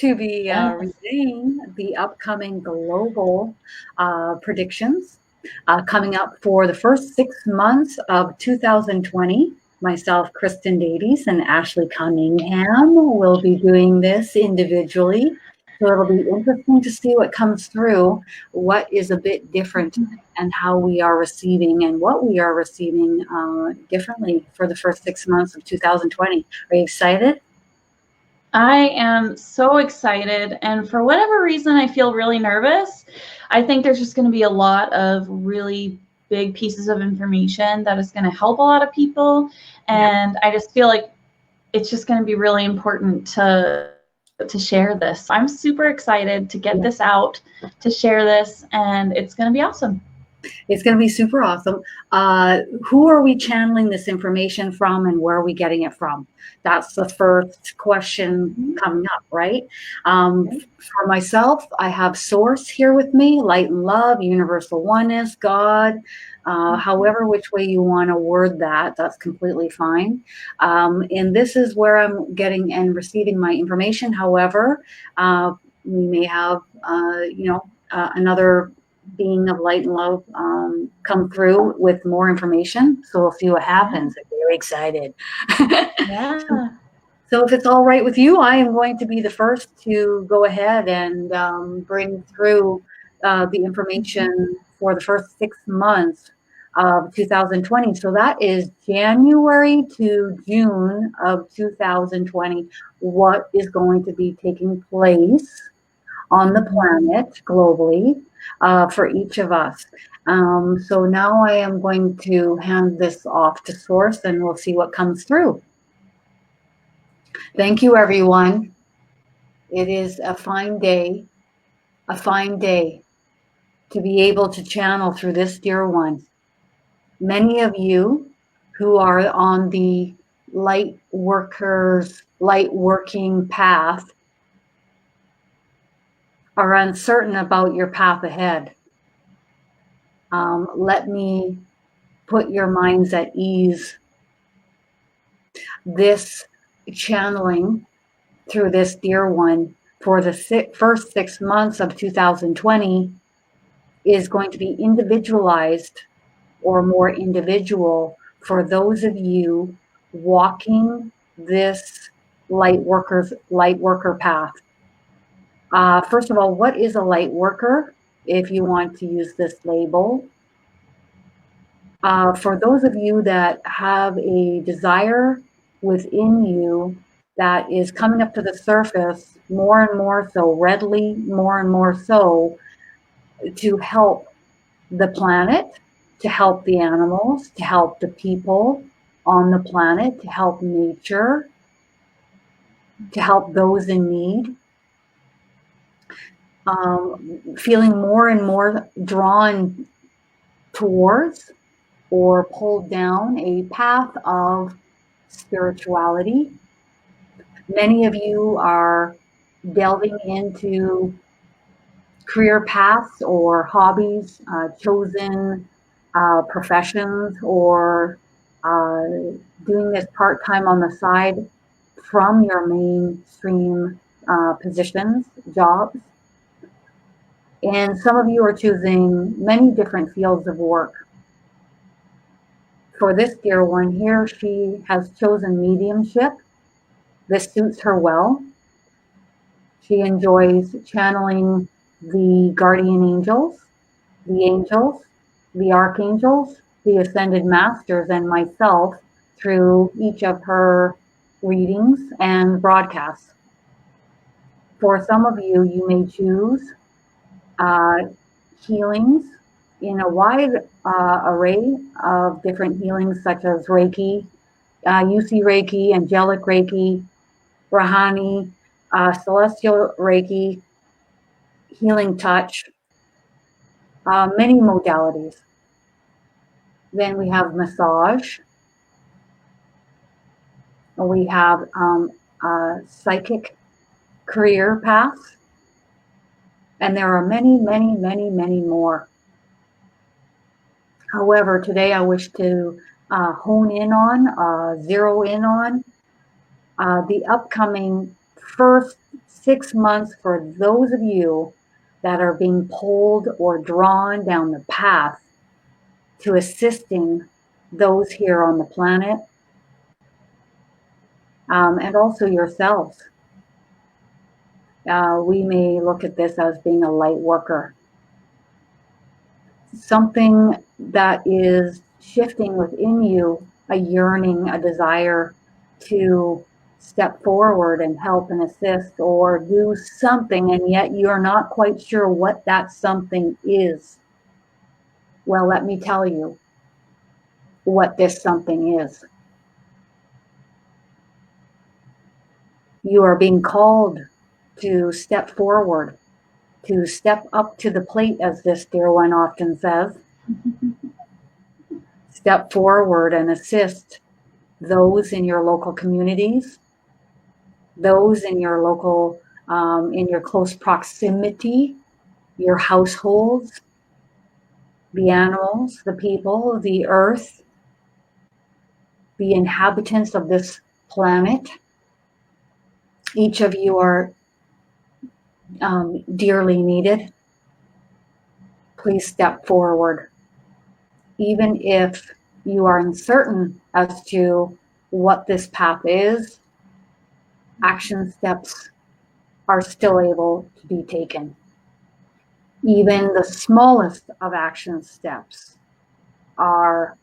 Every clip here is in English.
to be Yes. reading the upcoming global predictions coming up for the first 6 months of 2020. Myself, Kristin Davies, and Ashley Cunningham will be doing this individually. So it'll be interesting to see what comes through, what is a bit different, and how we are receiving and what we are receiving differently for the first 6 months of 2020. Are you excited? I am so excited, and for whatever reason, I feel really nervous. I think there's just going to be a lot of really big pieces of information that is going to help a lot of people, and I just feel like it's just going to be really important to share this. I'm super excited to get this out, to share this, and it's going to be awesome. It's going to be super awesome. Who are we channeling this information from, and where are we getting it from? That's the first question coming up, right? For myself, I have Source here with me, light and love, universal oneness, God. However, which way you want to word that, that's completely fine. And this is where I'm getting and receiving my information. However, we may have, another being of light and love come through with more information. So we'll see what happens. I'm very excited. Yeah. So if it's all right with you, I am going to be the first to go ahead and bring through the information for the first 6 months of 2020. So that is January to June of 2020. What is going to be taking place on the planet globally for each of us. So now I am going to hand this off to Source, and we'll see what comes through. Thank you, everyone. It is a fine day to be able to channel through this dear one. Many of you who are on the light working path are uncertain about your path ahead. Let me put your minds at ease. This channeling through this dear one for the first 6 months of 2020 is going to be individualized or more individual for those of you walking this light worker path. First of all, what is a light worker? If you want to use this label, for those of you that have a desire within you that is coming up to the surface more and more so, readily, more and more so, to help the planet, to help the animals, to help the people on the planet, to help nature, to help those in need, feeling more and more drawn towards or pulled down a path of spirituality. Many of you are delving into career paths or hobbies, chosen professions, or doing this part-time on the side from your mainstream positions, jobs. And some of you are choosing many different fields of work. For this dear one here, she has chosen mediumship. This suits her well. She enjoys channeling the guardian angels, the archangels, the ascended masters, and myself through each of her readings and broadcasts. For some of you, you may choose healings in a wide array of different healings, such as Reiki, UC Reiki, angelic Reiki, Rahani, celestial Reiki, healing touch, many modalities. Then we have massage. We have psychic career paths. And there are many, many, many, many more. However, today I wish to zero in on the upcoming first 6 months for those of you that are being pulled or drawn down the path to assisting those here on the planet, and also yourselves. We may look at this as being a light worker, something that is shifting within you, a yearning, a desire to step forward and help and assist or do something, and yet you're not quite sure what that something is. Well, let me tell you what this something is. You are being called to step forward, to step up to the plate, as this dear one often says. Step forward and assist those in your local communities, those in your local, in your close proximity, your households, the animals, the people, the earth, the inhabitants of this planet. Each of you are dearly needed. Please step forward. Even if you are uncertain as to what this path is, action steps are still able to be taken. Even the smallest of action steps are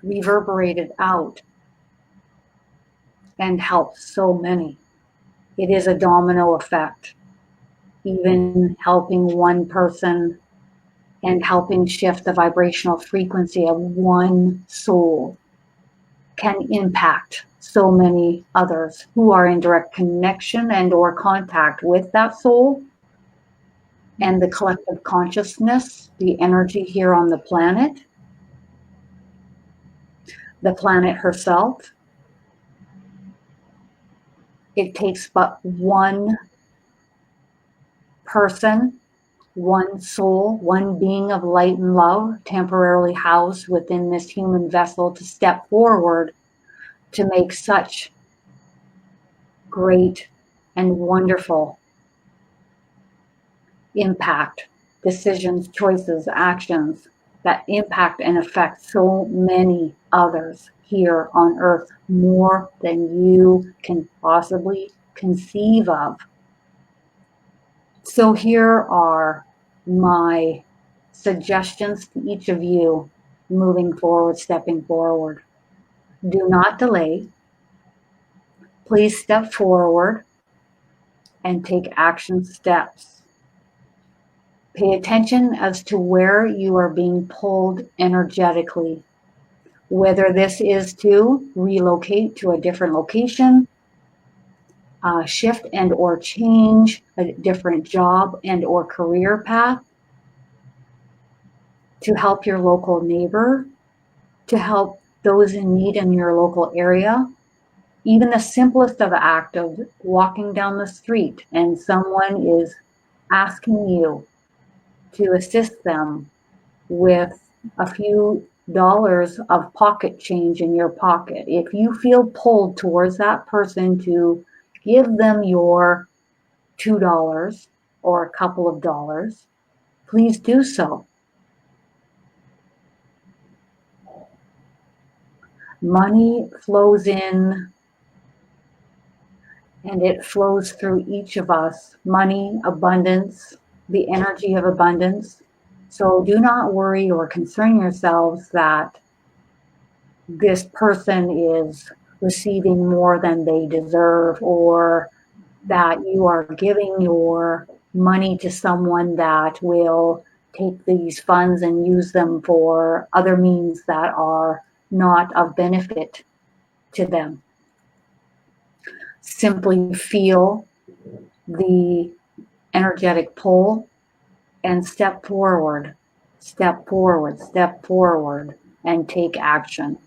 reverberated out and help so many. It is a domino effect. Even helping one person and helping shift the vibrational frequency of one soul can impact so many others who are in direct connection and or contact with that soul and the collective consciousness, the energy here on the planet herself. It takes but one person, one soul, one being of light and love, temporarily housed within this human vessel, to step forward to make such great and wonderful impact, decisions, choices, actions that impact and affect so many others here on earth, more than you can possibly conceive of. So here are my suggestions to each of you moving forward, stepping forward. Do not delay. Please step forward and take action steps. Pay attention as to where you are being pulled energetically, whether this is to relocate to a different location, shift and or change a different job and or career path, to help your local neighbor, to help those in need in your local area. Even the simplest of act of walking down the street and someone is asking you to assist them with a few dollars of pocket change in your pocket. If you feel pulled towards that person to give them your $2 or a couple of dollars, please do so. Money flows in and it flows through each of us. Money, abundance, the energy of abundance. So do not worry or concern yourselves that this person is receiving more than they deserve, or that you are giving your money to someone that will take these funds and use them for other means that are not of benefit to them. Simply feel the energetic pull and step forward, step forward, step forward, and take action.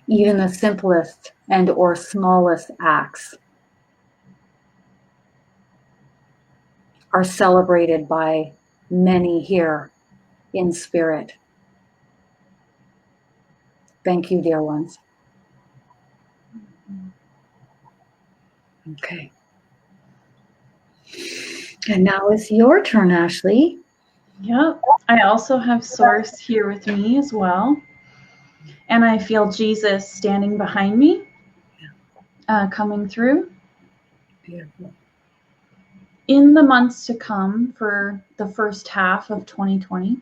Even the simplest and or smallest acts are celebrated by many here in spirit. Thank you, dear ones. Okay. And now it's your turn, Ashley. Yep. I also have Source here with me as well. And I feel Jesus standing behind me, coming through. Beautiful. In the months to come for the first half of 2020,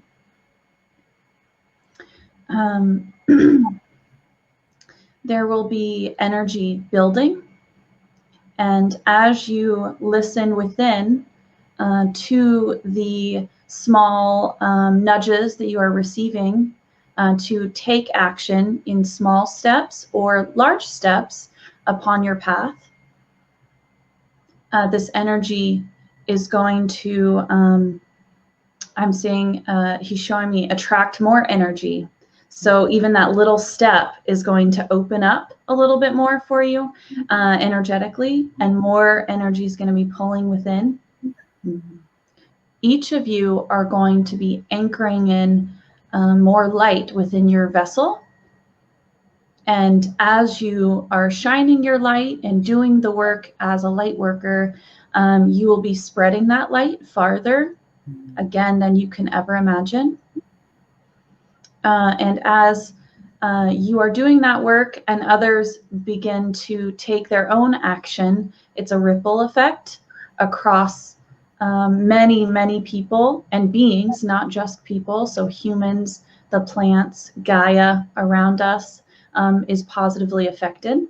there will be energy building. And as you listen within to the small nudges that you are receiving to take action in small steps or large steps upon your path, this energy is going to, I'm seeing, he's showing me attract more energy. So even that little step is going to open up a little bit more for you energetically, and more energy is going to be pulling within. Mm-hmm. Each of you are going to be anchoring in more light within your vessel. And as you are shining your light and doing the work as a light worker, you will be spreading that light farther, again, than you can ever imagine. And as you are doing that work and others begin to take their own action, it's a ripple effect across many, many people and beings, not just people. So humans, the plants, Gaia around us is positively affected.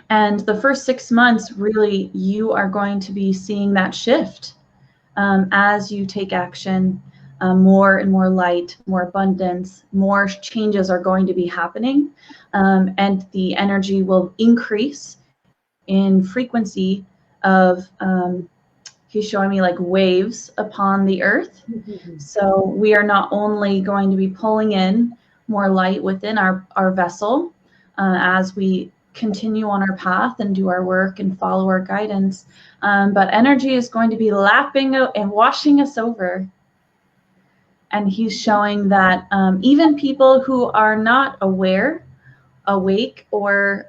And the first 6 months, really, you are going to be seeing that shift as you take action. More and more light, more abundance, more changes are going to be happening, and the energy will increase in frequency of, he's showing me like waves upon the earth. Mm-hmm. So we are not only going to be pulling in more light within our vessel as we continue on our path and do our work and follow our guidance, but energy is going to be lapping and washing us over. And he's showing that even people who are not awake, or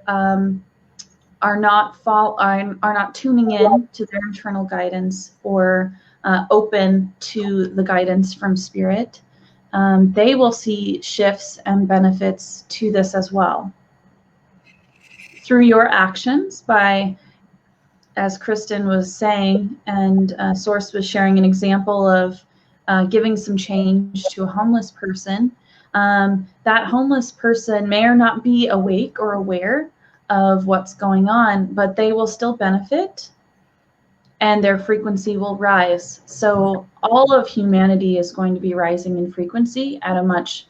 are not tuning in to their internal guidance or open to the guidance from spirit, they will see shifts and benefits to this as well. Through your actions, by, as Kristin was saying, and Source was sharing an example of giving some change to a homeless person, that homeless person may or not be awake or aware of what's going on, but they will still benefit and their frequency will rise. So all of humanity is going to be rising in frequency at a much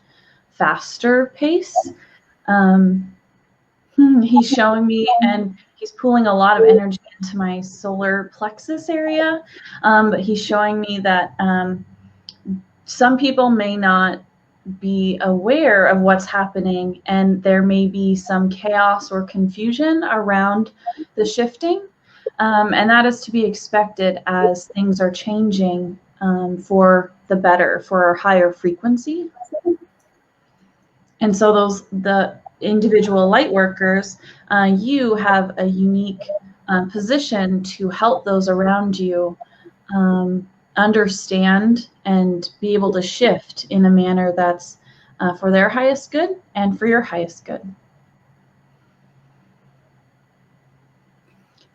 faster pace. He's showing me, and he's pulling a lot of energy into my solar plexus area, but he's showing me that some people may not be aware of what's happening, and there may be some chaos or confusion around the shifting, and that is to be expected as things are changing for the better, for a higher frequency. And so the individual light workers, you have a unique position to help those around you understand and be able to shift in a manner that's for their highest good and for your highest good.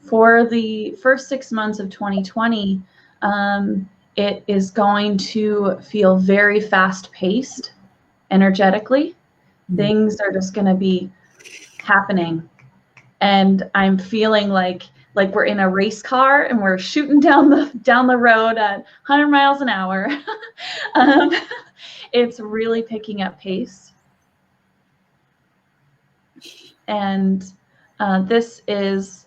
For the first 6 months of 2020, it is going to feel very fast-paced energetically. Things are just going to be happening, and I'm feeling like we're in a race car and we're shooting down the road at 100 miles an hour. It's really picking up pace, and this is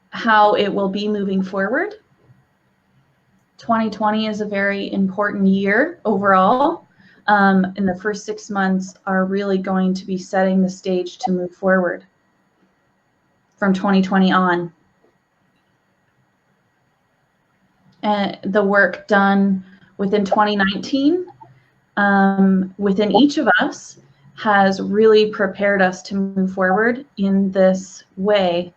how it will be moving forward. 2020 is a very important year overall. And the first 6 months are really going to be setting the stage to move forward from 2020 on. And the work done within 2019, within each of us, has really prepared us to move forward in this way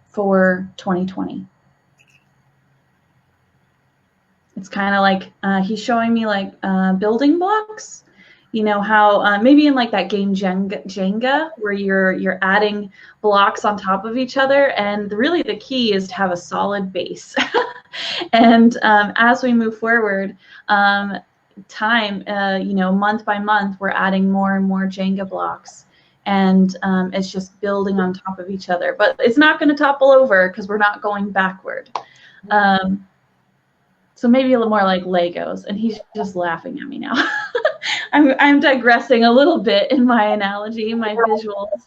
for 2020. It's kind of like he's showing me like building blocks. You know how maybe in like that game Jenga where you're adding blocks on top of each other, and really the key is to have a solid base. And as we move forward, month by month, we're adding more and more Jenga blocks, and it's just building on top of each other. But it's not going to topple over because we're not going backward. So maybe a little more like Legos, and he's just laughing at me now. I'm digressing a little bit in my analogy, my visuals.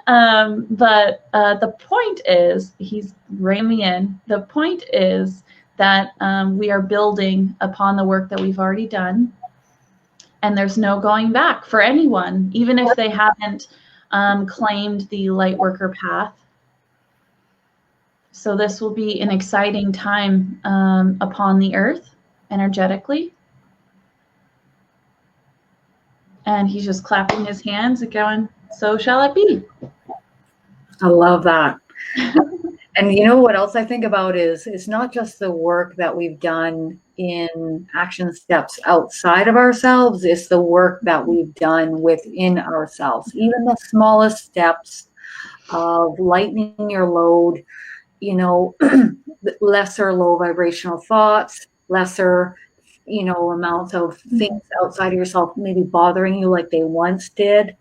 But the point is, he's reining me in. The point is that we are building upon the work that we've already done, and there's no going back for anyone, even if they haven't claimed the light worker path. So this will be an exciting time upon the earth, energetically. And he's just clapping his hands and going, so shall it be. I love that. And you know what else I think about is it's not just the work that we've done in action steps outside of ourselves, it's the work that we've done within ourselves. Even the smallest steps of lightening your load, you know, lesser low vibrational thoughts, lesser, you know, amounts of things outside of yourself maybe bothering you like they once did.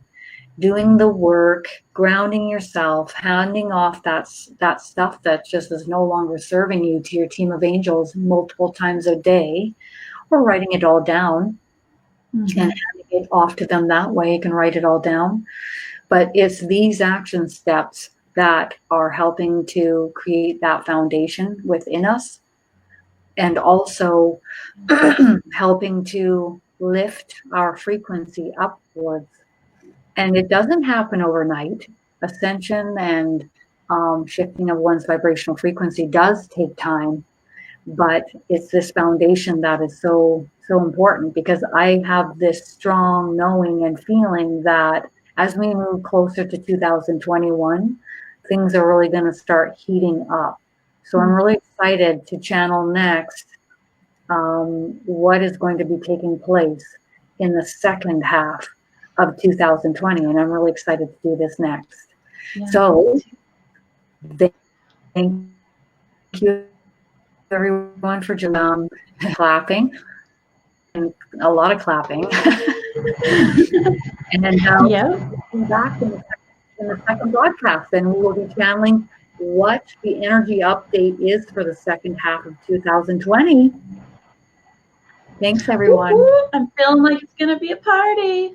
Doing the work, grounding yourself, handing off that stuff that just is no longer serving you to your team of angels multiple times a day, or writing it all down and handing it off to them that way. You can write it all down. But it's these action steps that are helping to create that foundation within us, and also helping to lift our frequency upwards. And it doesn't happen overnight. Ascension and shifting of one's vibrational frequency does take time, but it's this foundation that is so important, because I have this strong knowing and feeling that as we move closer to 2021, things are really going to start heating up. So I'm really excited to channel next what is going to be taking place in the second half of 2020, and I'm really excited to do this next. Yeah. So thank you everyone for clapping, and a lot of clapping. And then we'll be back in the second broadcast, and we will be channeling what the energy update is for the second half of 2020. Thanks, everyone. Woo-hoo. I'm feeling like it's going to be a party.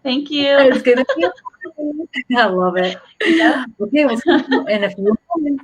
Thank you. It's going to be a party. I love it. Yeah. Okay, we'll see you in a few moments.